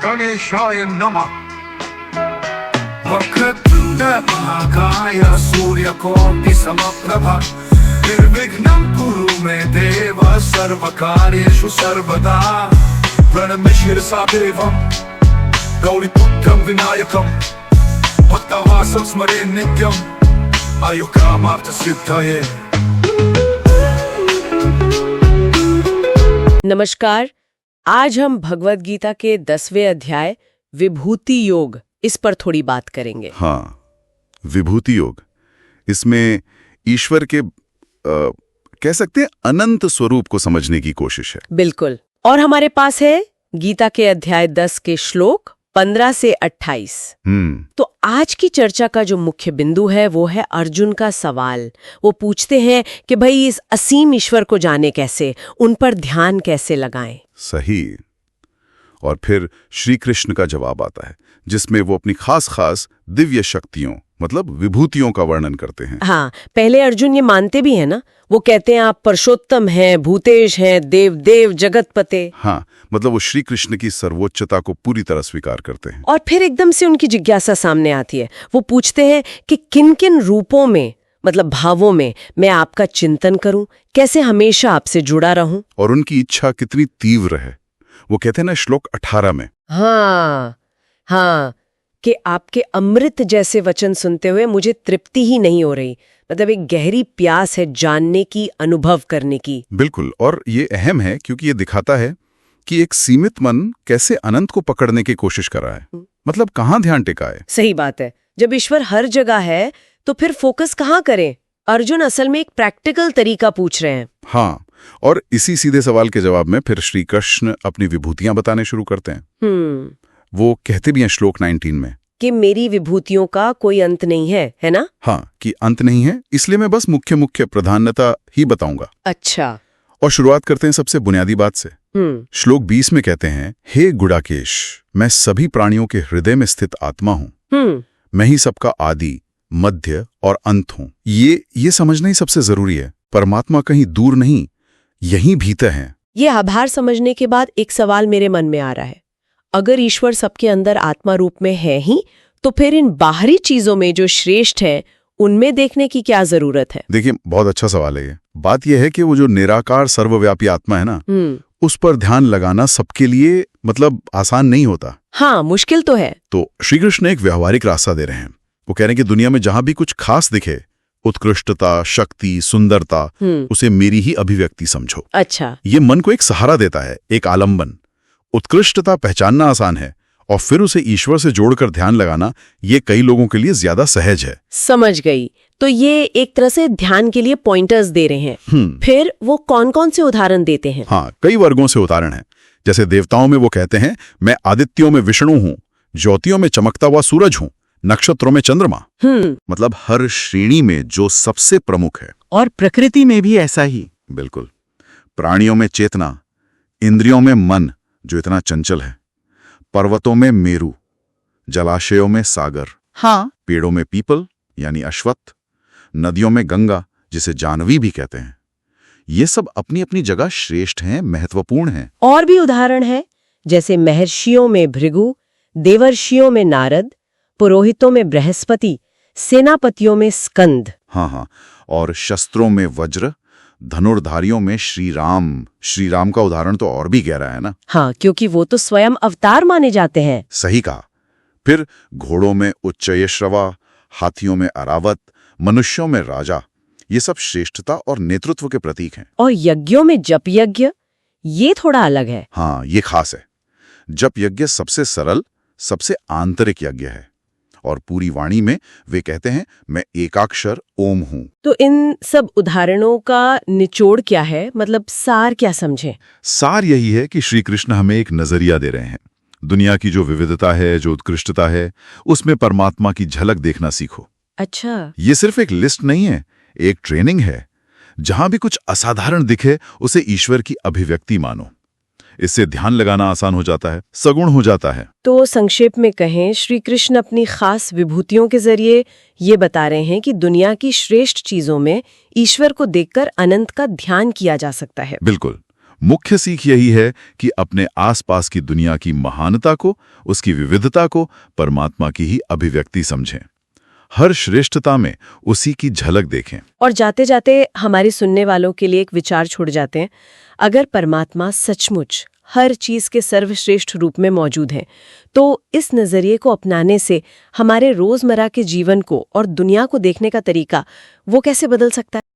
गणेशाय नमः। वक्रतुण्डमहाकाय सूर्यकोटिसमप्रभा निर्विघ्नं कुरु मे देव सर्वकार्येषु सर्वदा। प्रणम्य शिरसा देवं गौरीपुत्रं विनायकं भक्तवासं स्मरे नित्यं आयुकामार्थसिद्धये। नमस्कार। आज हम भगवत गीता के 10वें अध्याय विभूति योग इस पर थोड़ी बात करेंगे। हाँ, विभूति योग। इसमें ईश्वर के कह सकते हैं अनंत स्वरूप को समझने की कोशिश है। बिल्कुल। और हमारे पास है गीता के अध्याय 10 के श्लोक 15 से 28। तो आज की चर्चा का जो मुख्य बिंदु है वो है अर्जुन का सवाल। वो पूछते हैं कि भाई इस असीम ईश्वर को जाने कैसे, उन पर ध्यान कैसे लगाएं। सही। और फिर श्री कृष्ण का जवाब आता है जिसमें वो अपनी खास दिव्य शक्तियों मतलब विभूतियों का वर्णन करते हैं। हाँ, पहले अर्जुन ये मानते भी है ना, वो कहते हैं आप परशोत्तम हैं, भूतेश हैं, देव जगतपते। हाँ, मतलब वो श्री कृष्ण की सर्वोच्चता को पूरी तरह स्वीकार करते हैं। और फिर एकदम से उनकी जिज्ञासा सामने आती है। वो पूछते हैं कि किन किन रूपों में मतलब भावों में मैं आपका चिंतन करूं, कैसे हमेशा आपसे जुड़ा रहूं। और उनकी इच्छा कितनी तीव्र है। वो कहते हैं ना श्लोक 18 में, हाँ, कि आपके अमृत जैसे वचन सुनते हुए मुझे तृप्ति ही नहीं हो रही। मतलब एक गहरी प्यास है जानने की, अनुभव करने की। बिल्कुल। और ये अहम है क्योंकि ये दिखाता है कि एक सीमित मन कैसे अनंत को पकड़ने की कोशिश कर रहा है। मतलब कहाँ ध्यान टिकाए। सही बात है। जब ईश्वर हर जगह है तो फिर फोकस कहाँ करें। अर्जुन असल में एक प्रैक्टिकल तरीका पूछ रहे हैं। हाँ, और इसी सीधे सवाल के जवाब में फिर श्री कृष्ण अपनी विभूतियां बताने शुरू करते हैं। वो कहते भी हैं श्लोक 19 में कि मेरी विभूतियों का कोई अंत नहीं है ना? हाँ, कि अंत नहीं है, इसलिए मैं बस मुख्य प्रधानता ही बताऊंगा। अच्छा। और शुरुआत करते हैं सबसे बुनियादी बात से। श्लोक 20 में कहते हैं, हे गुडाकेश, मैं सभी प्राणियों के हृदय में स्थित आत्मा हूँ। मैं ही सबका आदि, मध्य और अंत हूँ। ये समझना ही सबसे जरूरी है। परमात्मा कहीं दूर नहीं, यहीं भीतर है। ये आभार समझने के बाद एक सवाल मेरे मन में आ रहा है। अगर ईश्वर सबके अंदर आत्मा रूप में है ही, तो फिर इन बाहरी चीजों में जो श्रेष्ठ है उनमें देखने की क्या जरूरत है? देखिए, बहुत अच्छा सवाल है ये। बात यह है कि वो जो निराकार सर्वव्यापी आत्मा है ना, उस पर ध्यान लगाना सबके लिए मतलब आसान नहीं होता। हाँ, मुश्किल तो है। तो श्री कृष्ण एक व्यवहारिक रास्ता दे रहे हैं। वो कह रहे हैं कि दुनिया में जहां भी कुछ खास दिखे, उत्कृष्टता, शक्ति, सुंदरता, उसे मेरी ही अभिव्यक्ति समझो। अच्छा। ये मन को एक सहारा देता है, एक आलंबन। उत्कृष्टता पहचानना आसान है और फिर उसे ईश्वर से जोड़कर ध्यान लगाना ये कई लोगों के लिए ज्यादा सहज है। समझ गई। तो ये एक तरह से ध्यान के लिए पॉइंटर्स दे रहे हैं। फिर वो कौन-कौन से उदाहरण देते हैं? हाँ, कई वर्गों से उदाहरण हैं। जैसे देवताओं में वो कहते हैं, मैं आदित्यों में विष्णु हूँ, ज्योतियों में चमकता हुआ सूरज हूँ, नक्षत्रों में चंद्रमा। मतलब हर श्रेणी में जो सबसे प्रमुख है। और प्रकृति में भी ऐसा ही। बिल्कुल। प्राणियों में चेतना, इंद्रियों में मन जो इतना चंचल है, पर्वतों में मेरु, जलाशयों में सागर, हाँ, पेड़ों में पीपल यानी अश्वत्थ, नदियों में गंगा जिसे जानवी भी कहते हैं। ये सब अपनी अपनी जगह श्रेष्ठ हैं, महत्वपूर्ण हैं। और भी उदाहरण है, जैसे महर्षियों में भृगु, देवर्षियों में नारद, पुरोहितों में बृहस्पति, सेनापतियों में स्कंद। हाँ, और शस्त्रों में वज्र, धनुर्धारियों में श्री राम का उदाहरण तो और भी गहरा है ना। हाँ, क्योंकि वो तो स्वयं अवतार माने जाते हैं। सही कहा। फिर घोड़ों में उच्चयश्रवा, हाथियों में अरावत, मनुष्यों में राजा, ये सब श्रेष्ठता और नेतृत्व के प्रतीक हैं। और यज्ञों में जप यज्ञ, ये थोड़ा अलग है। हाँ, ये खास है। जप यज्ञ सबसे सरल, सबसे आंतरिक यज्ञ है। और पूरी वाणी में वे कहते हैं, मैं एकाक्षर ओम हूं। तो इन सब उदाहरणों का निचोड़ क्या है, मतलब सार क्या समझें? सार यही है कि श्री कृष्ण हमें एक नजरिया दे रहे हैं। दुनिया की जो विविधता है, जो उत्कृष्टता है, उसमें परमात्मा की झलक देखना सीखो। अच्छा। ये सिर्फ एक लिस्ट नहीं है, एक ट्रेनिंग है। जहां भी कुछ असाधारण दिखे उसे ईश्वर की अभिव्यक्ति मानो। इससे ध्यान लगाना आसान हो जाता है, सगुण हो जाता है। तो संक्षेप में कहें, श्री कृष्ण अपनी खास विभूतियों के जरिए ये बता रहे हैं कि दुनिया की श्रेष्ठ चीजों में ईश्वर को देखकर अनंत का ध्यान किया जा सकता है। बिल्कुल। मुख्य सीख यही है कि अपने आसपास की दुनिया की महानता को, उसकी विविधता को परमात्मा की ही अभिव्यक्ति समझें। हर श्रेष्ठता में उसी की झलक देखें। और जाते जाते हमारे सुनने वालों के लिए एक विचार छोड़ जाते हैं। अगर परमात्मा सचमुच हर चीज के सर्वश्रेष्ठ रूप में मौजूद है, तो इस नजरिए को अपनाने से हमारे रोजमर्रा के जीवन को और दुनिया को देखने का तरीका वो कैसे बदल सकता है?